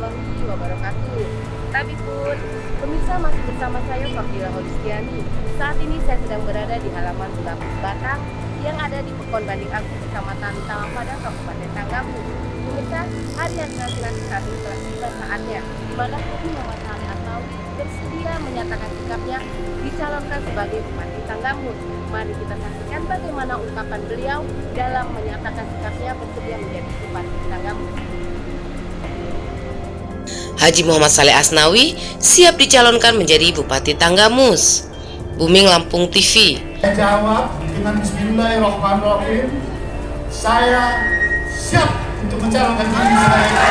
warahmatullahi wabarakatuh. Tapi pun, pemirsa masih bersama saya Fardila Holistiani. Saat ini saya sedang berada di halaman Bulapis Batang yang ada di Pekon Banding Agung, Kecamatan Talangpadang, Kabupaten Tanggamus. Pemirsa, hari yang nanti saat ini telah tiba saatnya di mana Haji Muhammad Saleh Asnawi bersedia menyatakan sikapnya dicalonkan sebagai Bupati Tanggamus. Mari kita saksikan bagaimana ungkapan beliau dalam menyatakan sikapnya bersedia menjadi Bupati Tanggamus. Haji Muhammad Saleh Asnawi siap dicalonkan menjadi Bupati Tanggamus. Booming Lampung TV. Saya jawab dengan Bismillahirrahmanirrahim. Saya siap untuk mencalonkan diri saya.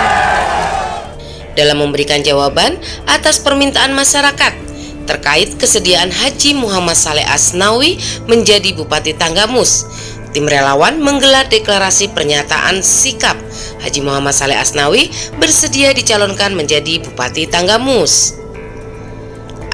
Dalam memberikan jawaban atas permintaan masyarakat terkait kesediaan Haji Muhammad Saleh Asnawi menjadi Bupati Tanggamus, tim relawan menggelar deklarasi pernyataan sikap Haji Muhammad Saleh Asnawi bersedia dicalonkan menjadi Bupati Tanggamus.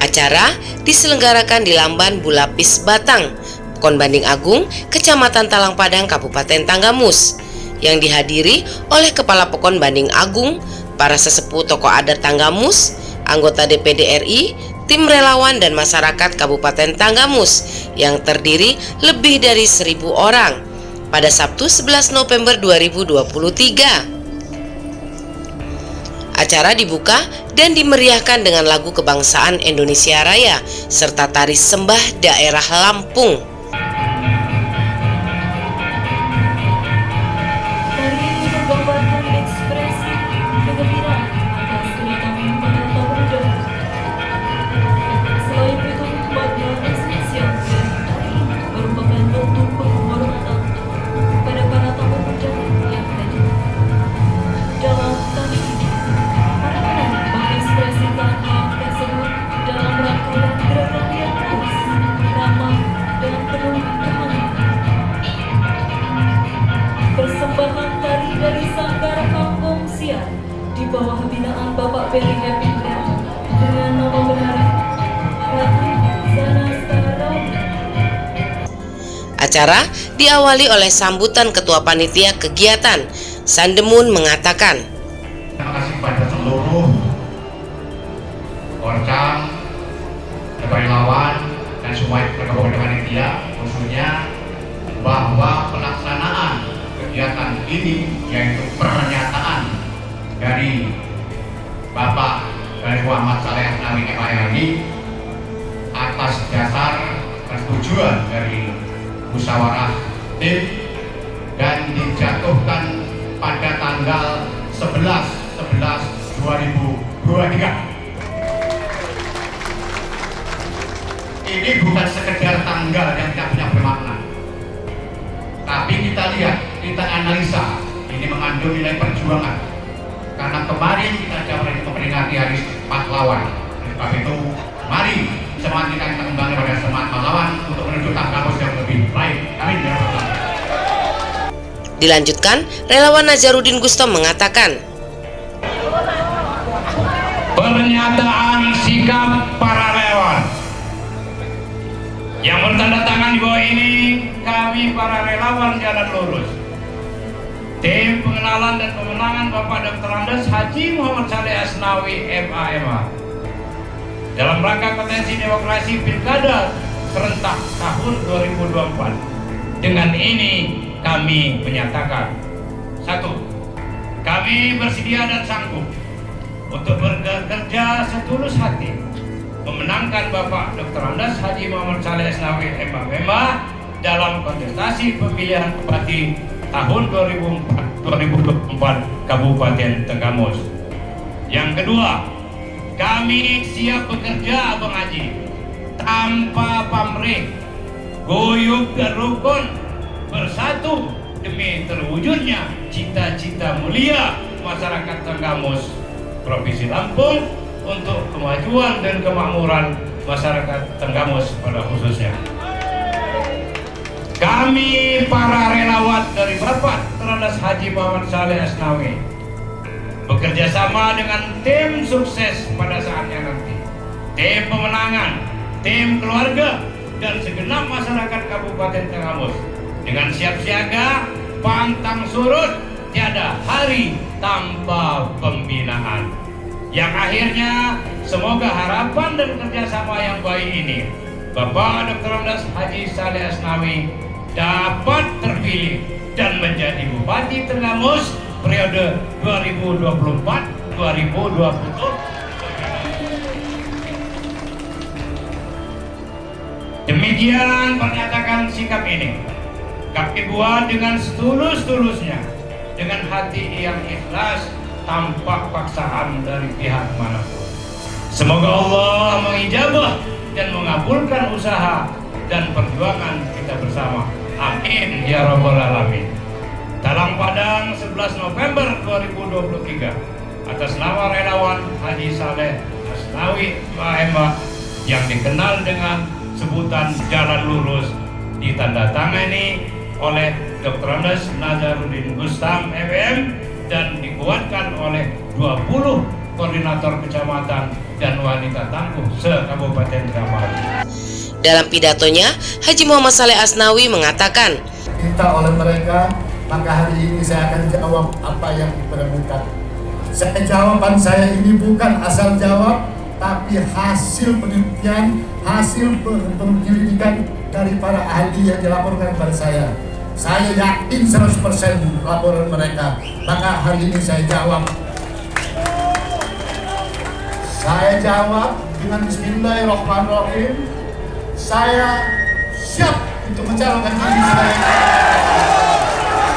Acara diselenggarakan di Lamban Bulapis Batang, Pekon Banding Agung, Kecamatan Talangpadang, Kabupaten Tanggamus, yang dihadiri oleh Kepala Pekon Banding Agung, para sesepuh tokoh adat Tanggamus, anggota DPD RI, tim relawan dan masyarakat Kabupaten Tanggamus yang terdiri lebih dari 1.000 orang pada Sabtu 11 November 2023. Acara dibuka dan dimeriahkan dengan lagu kebangsaan Indonesia Raya serta tari sembah daerah Lampung. Di bawah binaan Bapak Ferry Hepindra dengan nama benar Ratu Zanastara. Acara diawali oleh sambutan Ketua Panitia Kegiatan, Sandemun mengatakan, Terima kasih pada seluruh orcam, relawan, dan semua ketua panitia, khususnya bahwa pelaksanaan kegiatan ini yaitu pernyataan dari Bapak Muhammad Saleh Asnawi MHRI atas dasar persetujuan dari musyawarah tim dan dijatuhkan pada tanggal 11/11/2023. Ini bukan sekedar tanggal yang tidak punya bermakna, tapi kita lihat, kita analisa, ini mengandung nilai perjuangan. Karena kemarin kita memperingati Hari Pahlawan. Oleh sebab itu, mari semangat kita kembali pada semangat pahlawan untuk menuju Tanggamus yang lebih baik. Amin ya Allah. Dilanjutkan, relawan Nazarudin Gusto mengatakan, pernyataan sikap para relawan yang bertanda tangan di bawah ini, kami para relawan jalan lurus, tim pengenalan dan pemenangan Bapak Dr. Andes Haji Muhammad Saleh Asnawi MA dalam rangka konvensi demokrasi pilkada serentak tahun 2024. Dengan ini kami menyatakan, 1. Kami bersedia dan sanggup untuk bekerja setulus hati memenangkan Bapak Dr. Andes Haji Muhammad Saleh Asnawi MA dalam kontestasi pemilihan Bupati tahun 2024 Kabupaten Tanggamus. Yang kedua, kami siap bekerja Abang Haji tanpa pamrih, guyup dan rukun, bersatu demi terwujudnya cita-cita mulia masyarakat Tanggamus, Provinsi Lampung, untuk kemajuan dan kemakmuran masyarakat Tanggamus pada khususnya. Kami para relawan dari Bapak Terhadap Haji Muhammad Saleh Asnawi bekerja sama dengan tim sukses pada saatnya nanti, tim pemenangan, tim keluarga, dan segenap masyarakat Kabupaten Tanggamus dengan siap siaga, pantang surut, tiada hari tanpa pembinaan. Yang akhirnya semoga harapan dan kerjasama yang baik ini Bapak Dr. Andes Haji Saleh Asnawi dapat terpilih dan menjadi Bupati Tenggamus periode 2024-2029. Demikian pernyataan sikap ini kami buat dengan setulus-tulusnya, dengan hati yang ikhlas, tanpa paksaan dari pihak manapun. Semoga Allah mengijabah dan mengabulkan usaha dan perjuangan kita bersama. Amin ya rabbal alamin. Talang Padang 11 November 2023 atas nama relawan Haji Saleh Asnawi MA yang dikenal dengan sebutan Jalan Lurus ditandatangani oleh Dr. Andes Nazaruddin Bustam MM dan dikuatkan oleh 20 koordinator kecamatan dan wanita tangguh se-Kabupaten Gambari. Dalam pidatonya, Haji Muhammad Saleh Asnawi mengatakan, "Minta oleh mereka, maka hari ini saya akan jawab apa yang diperlukan. Jawaban saya ini bukan asal jawab, tapi hasil penelitian, hasil penyelidikan dari para ahli yang dilaporkan kepada saya. Saya yakin 100% laporan mereka, maka hari ini saya jawab. Saya jawab dengan Bismillahirrahmanirrahim. Saya siap untuk mencalonkan diri saya.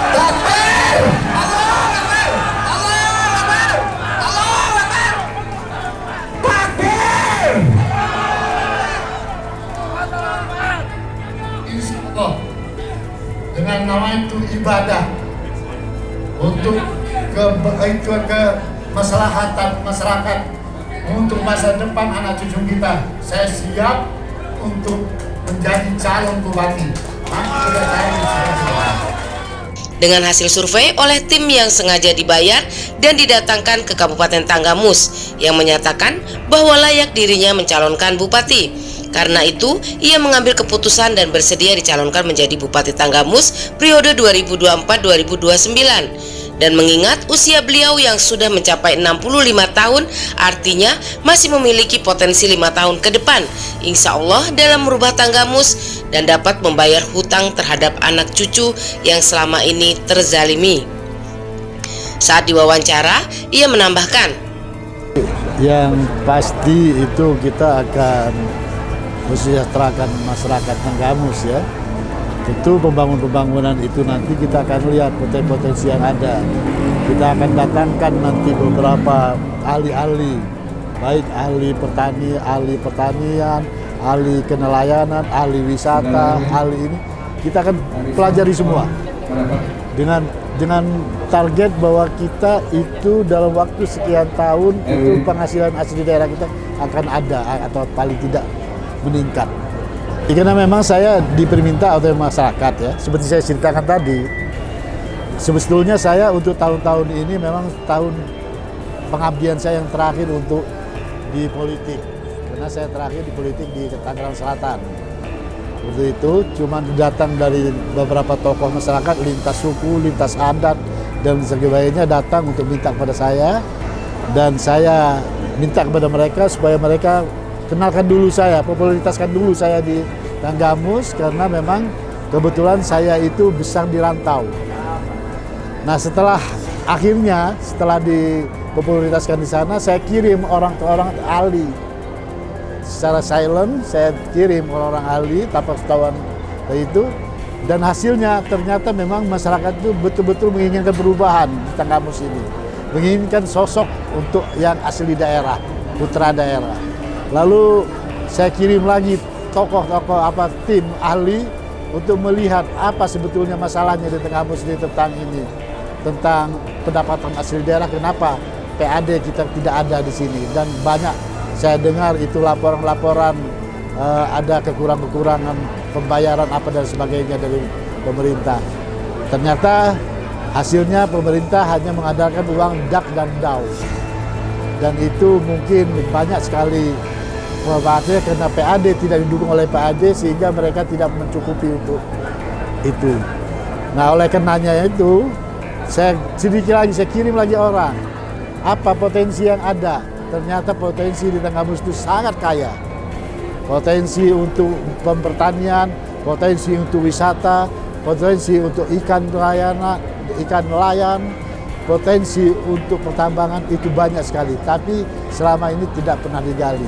Takbir! Allahu Akbar! Allahu Akbar! Allahu Akbar! Takbir! Insyaallah dengan nama itu ibadah untuk kemaslahatan masyarakat, untuk masa depan anak cucu kita. Saya siap untuk menjadi calon bupati. dengan hasil survei oleh tim yang sengaja dibayar dan didatangkan ke Kabupaten Tanggamus yang menyatakan bahwa layak dirinya mencalonkan bupati. Karena itu, ia mengambil keputusan dan bersedia dicalonkan menjadi Bupati Tanggamus periode 2024-2029. Dan mengingat usia beliau yang sudah mencapai 65 tahun, artinya masih memiliki potensi 5 tahun ke depan, insya Allah dalam merubah Tanggamus dan dapat membayar hutang terhadap anak cucu yang selama ini terzalimi. Saat diwawancara, ia menambahkan, yang pasti itu kita akan mensejahterakan masyarakat Tanggamus ya. Tentu pembangunan itu nanti kita akan lihat potensi yang ada. Kita akan datangkan nanti beberapa ahli-ahli, baik ahli pertanian, ahli kenelayanan, ahli wisata, ahli ini. Kita akan pelajari semua. Dengan target bahwa kita itu dalam waktu sekian tahun itu penghasilan asli daerah kita akan ada atau paling tidak meningkat. Karena memang saya diperminta oleh masyarakat ya, seperti saya ceritakan tadi. Sebetulnya saya untuk tahun-tahun ini memang tahun pengabdian saya yang terakhir untuk di politik. Karena saya terakhir di politik di Tangerang Selatan. Waktu itu cuma datang dari beberapa tokoh masyarakat, lintas suku, lintas adat, dan sebagainya datang untuk minta kepada saya. Dan saya minta kepada mereka supaya mereka kenalkan dulu saya, popularitaskan dulu saya di Tanggamus, karena memang kebetulan saya itu besar di rantau. Nah setelah dipopularitaskan di sana, saya kirim orang ahli. Secara silent, saya kirim orang-orang ahli, tanpa ketahuan itu. Dan hasilnya ternyata memang masyarakat itu betul-betul menginginkan perubahan di Tanggamus ini. Menginginkan sosok untuk yang asli daerah, putra daerah. Lalu saya kirim lagi tokoh-tokoh tim ahli untuk melihat apa sebetulnya masalahnya di Tanggamus ini tentang ini, tentang pendapatan asli daerah, kenapa PAD kita tidak ada di sini. Dan banyak saya dengar itu laporan-laporan ada kekurangan pembayaran apa dan sebagainya dari pemerintah. Ternyata hasilnya pemerintah hanya mengandalkan uang dak dan dau. Dan itu mungkin banyak sekali manfaatnya karena PAD tidak didukung oleh PAD sehingga mereka tidak mencukupi untuk itu. Nah oleh karenanya itu saya sedikit lagi, saya kirim lagi orang. Apa potensi yang ada? ternyata potensi di Tanggamus itu sangat kaya. Potensi untuk pertanian, potensi untuk wisata, potensi untuk ikan nelayan, potensi untuk pertambangan itu banyak sekali. Tapi selama ini tidak pernah digali.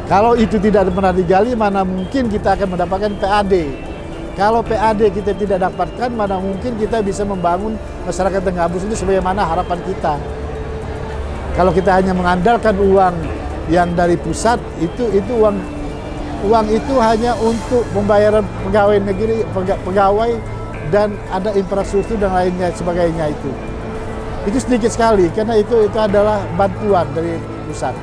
Kalau itu tidak pernah digali, mana mungkin kita akan mendapatkan PAD. Kalau PAD kita tidak dapatkan, mana mungkin kita bisa membangun masyarakat Tanggamus ini sebagaimana harapan kita. Kalau kita hanya mengandalkan uang yang dari pusat, itu uang itu hanya untuk pembayaran pegawai negeri, pegawai dan ada infrastruktur dan lainnya sebagainya itu. Itu sedikit sekali karena itu adalah bantuan dari pusat.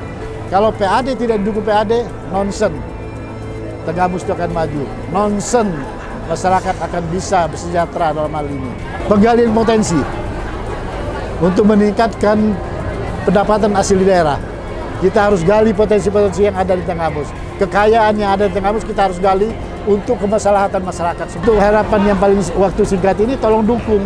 Kalau PAD tidak didukung PAD, nonsen. Tanggamus itu akan maju. Nonsen, masyarakat akan bisa bersejahtera dalam hal ini. Penggalian potensi untuk meningkatkan pendapatan asli daerah. Kita harus gali potensi-potensi yang ada di Tanggamus. Kekayaan yang ada di Tanggamus kita harus gali untuk kemaslahatan masyarakat. Untuk harapan yang paling waktu singkat ini, tolong dukung.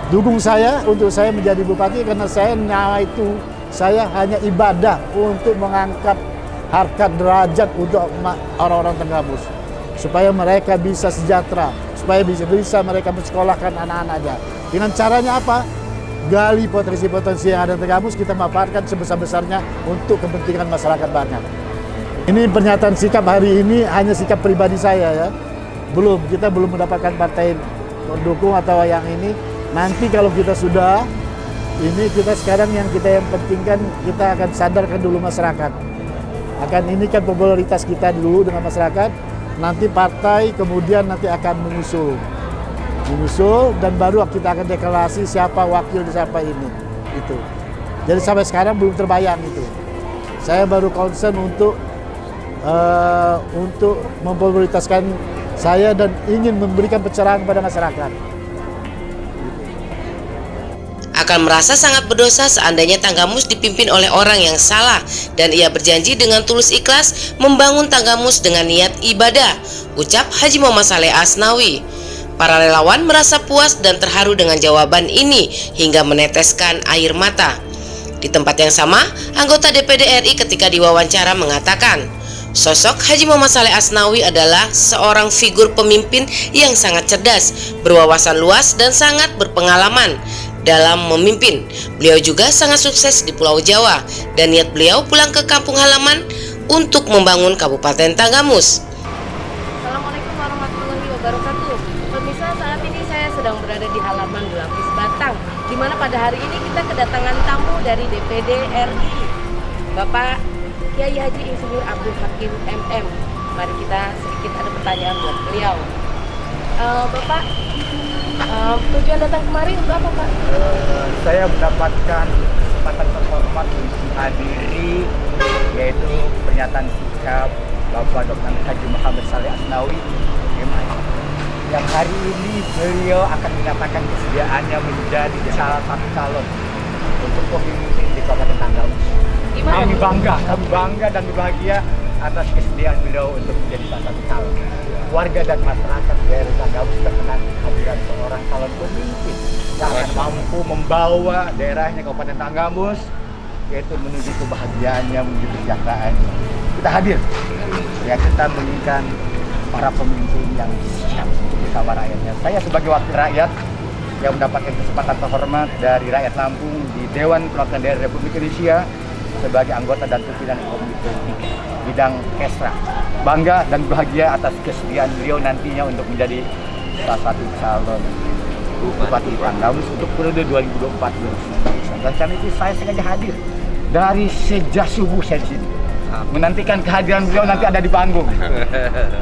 Dukung saya untuk saya menjadi bupati karena saya nyawa itu saya hanya ibadah untuk mengangkat harkat derajat untuk orang-orang Tanggamus. Supaya mereka bisa sejahtera, supaya bisa mereka mensekolahkan anak-anaknya. Dengan caranya apa? Gali potensi-potensi yang ada di Tanggamus, kita manfaatkan sebesar-besarnya untuk kepentingan masyarakat banyak. Ini pernyataan sikap hari ini hanya sikap pribadi saya ya. Kita belum mendapatkan partai pendukung atau yang ini. Nanti kalau kita sudah, ini kita sekarang yang pentingkan kita akan sadarkan dulu masyarakat. Akan ini kan popularitas kita dulu dengan masyarakat. Nanti partai kemudian nanti akan menyusul dan baru kita akan deklarasi siapa wakil di siapa ini itu. Jadi sampai sekarang belum terbayang itu. Saya baru concern untuk memprioritaskan saya dan ingin memberikan pencerahan kepada masyarakat. Akan merasa sangat berdosa seandainya Tanggamus dipimpin oleh orang yang salah dan ia berjanji dengan tulus ikhlas membangun Tanggamus dengan niat ibadah, ucap Haji Muhammad Saleh Asnawi. Para relawan merasa puas dan terharu dengan jawaban ini hingga meneteskan air mata. Di tempat yang sama, anggota DPD RI ketika diwawancara mengatakan, sosok Haji Muhammad Saleh Asnawi adalah seorang figur pemimpin yang sangat cerdas, berwawasan luas dan sangat berpengalaman dalam memimpin. Beliau juga sangat sukses di Pulau Jawa dan niat beliau pulang ke kampung halaman untuk membangun Kabupaten Tanggamus. Assalamualaikum warahmatullahi wabarakatuh. Pemirsa, saat ini saya sedang berada di halaman Bulakis Batang, di mana pada hari ini kita kedatangan tamu dari DPD RI, Bapak Kiai Haji Insinyur Abdul Hakim MM. Mari kita sedikit ada pertanyaan buat beliau. Bapak, tujuan datang kemari untuk apa, Pak? Saya mendapatkan kesempatan terhormat untuk menghadiri yaitu pernyataan sikap Bapak Dr. Haji Muhammad Saleh Asnawi yang hari ini beliau akan menyatakan kesediaannya menjadi salah satu calon untuk pemimpin di Kabupaten Tanggamus. Kami bangga dan bahagia atas kesediaan beliau untuk menjadi salah satu calon. Warga dan masyarakat daerah Tanggamus terkenal kehadiran seorang calon pemimpin yang akan mampu membawa daerahnya Kabupaten Tanggamus yaitu menuju kebahagiaannya, menuju kesejahteraan. Kita hadir, ya kita menginginkan para pemimpin yang siap bersama rakyatnya. Saya sebagai wakil rakyat yang mendapatkan kesempatan terhormat dari rakyat Lampung di Dewan Perwakilan Daerah Republik Indonesia sebagai anggota dan pimpinan komite bidang Kesra. Bangga dan bahagia atas kesediaan beliau nantinya untuk menjadi salah satu calon Bupati Tanggamus untuk periode 2024-2029. Dan karena itu saya sengaja hadir dari sejak subuh saya di sini. Menantikan kehadiran beliau nanti ada di panggung.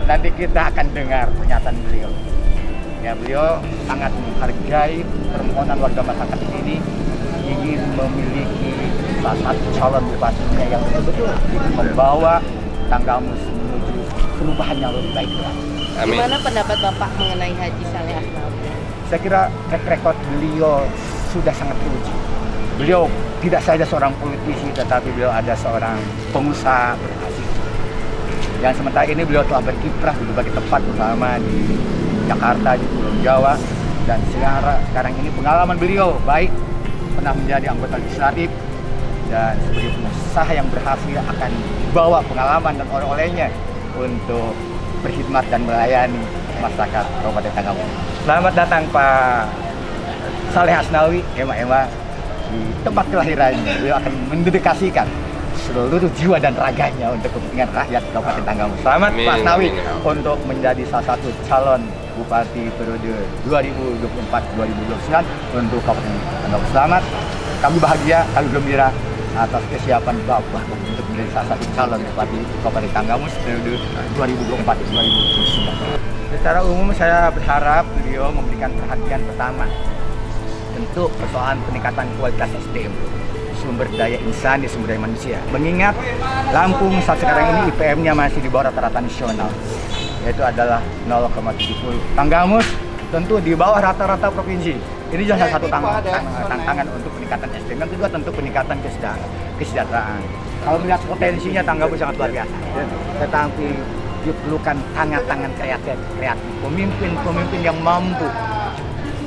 Nanti kita akan dengar pernyataan beliau. Ya, beliau sangat menghargai permohonan warga masyarakat di sini ingin memiliki salah satu calon bupatinya yang betul-betul membawa Tanggamus menuju perubahan yang lebih baik. Gimana pendapat Bapak mengenai Haji Saleh Asnawi? Saya kira track record beliau sudah sangat teruji. Beliau tidak saja seorang politisi, tetapi beliau ada seorang pengusaha berhasil. Yang sementara ini beliau telah berkiprah di berbagai tempat, terutama di Jakarta, di Pulau Jawa, dan sekarang ini pengalaman beliau baik pernah menjadi anggota legislatif, dan sebagai pengusaha yang berhasil akan bawa pengalaman dan oleh-olehnya untuk berkhidmat dan melayani masyarakat Kabupaten Tanggamus. Selamat datang Pak Saleh Asnawi, Ema di tempat kelahirannya. Beliau akan mendedikasikan seluruh jiwa dan raganya untuk kepentingan rakyat Kabupaten Tanggamus. Selamat Pak Asnawi untuk menjadi salah satu calon Bupati periode 2024-2029 untuk Kabupaten Tanggamus. Selamat, kami bahagia, kami gembira atas kesiapan Bapak untuk menjadi salah satu calon Bupati Kabupaten Tanggamus periode 2024-2029. Secara umum saya berharap beliau memberikan perhatian pertama tentu persoalan peningkatan kualitas SDM, sumber daya insan di sumber daya manusia. Mengingat Lampung saat sekarang ini IPM-nya masih di bawah rata-rata nasional, yaitu adalah 0,70. Tanggamus tentu di bawah rata-rata provinsi. Ini juga salah satu tantangan untuk peningkatan SDM. Yang kedua tentu peningkatan kesejahteraan. Kalau melihat potensinya Tanggamus sangat luar biasa, tetapi diperlukan tangan-tangan kreatif, pemimpin yang mampu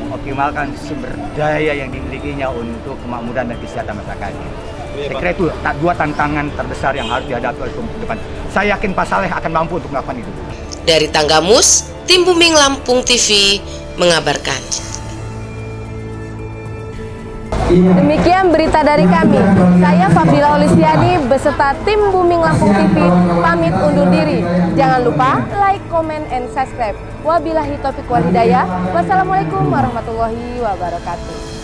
mengoptimalkan sumber daya yang dimilikinya untuk kemakmuran dan kesejahteraan masyarakatnya. Saya kira itu dua tantangan terbesar yang harus dihadapi oleh pemimpin depan. Saya yakin Pak Saleh akan mampu untuk melakukan itu. Dari Tanggamus, Tim Booming Lampung TV mengabarkan. Demikian berita dari kami. Saya Fabila Olisiani beserta tim Booming Lampung TV pamit undur diri. Jangan lupa like, comment, and subscribe. Wabillahi taufiq wal hidayah. Wassalamualaikum warahmatullahi wabarakatuh.